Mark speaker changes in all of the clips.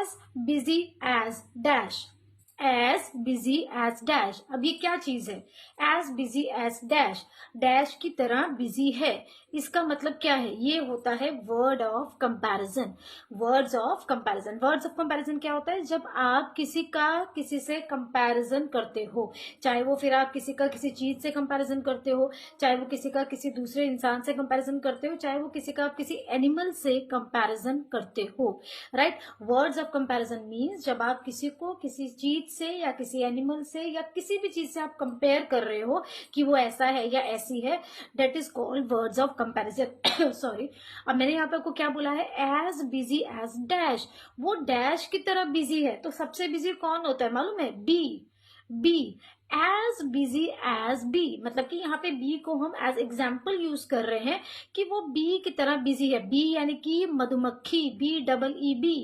Speaker 1: As busy as dash, as busy as dash. अब ये क्या चीज है? As busy as dash, dash की तरह बिजी है। इसका मतलब क्या है? ये होता है word of comparison. Words of comparison, words of comparison क्या होता है? जब आप किसी का किसी से कंपैरिजन करते हो, चाहे वो फिर आप किसी का किसी चीज से कंपैरिजन करते हो, चाहे वो किसी का किसी दूसरे इंसान से कंपैरिजन करते हो, चाहे वो किसी का आप किसी एनिमल से कंपैरिजन करते हो, right. Words of comparison means जब आप किसी को किसी चीज से या किसी एनिमल से या किसी भी चीज से आप कंपेयर कर रहे हो कि वो ऐसा है या ऐसी है, that is called words of comparison. Sorry. अब मैंने यहाँ पे आपको क्या बोला है? एज बिजी एज डैश, वो डैश की तरह बिजी है। तो सबसे बिजी कौन होता है मालूम है? Bee. Bee, as busy as bee, मतलब कि यहाँ पे बी को हम एज एग्जाम्पल यूज कर रहे हैं कि वो बी की तरह बिजी है। बी यानी कि मधुमक्खी, B double E B,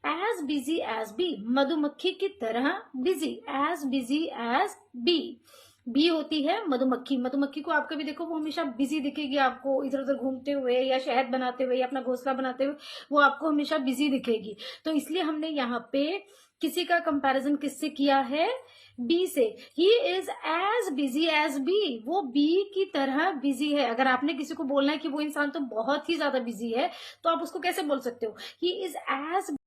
Speaker 1: as busy as bee, मधुमक्खी की तरह busy, as busy as bee. Bee होती है मधुमक्खी। मधुमक्खी को आप कभी देखो, वो हमेशा बिजी दिखेगी आपको, इधर उधर घूमते हुए या शहद बनाते हुए या अपना घोंसला बनाते हुए, वो आपको हमेशा बिजी दिखेगी। तो इसलिए हमने यहाँ पे किसी का कंपैरिजन किससे किया है? बी से। He is as busy as bee, वो बी की तरह बिजी है। अगर आपने किसी को बोलना है कि वो इंसान तो बहुत ही ज्यादा बिजी है, तो आप उसको कैसे बोल सकते हो? ही इज एज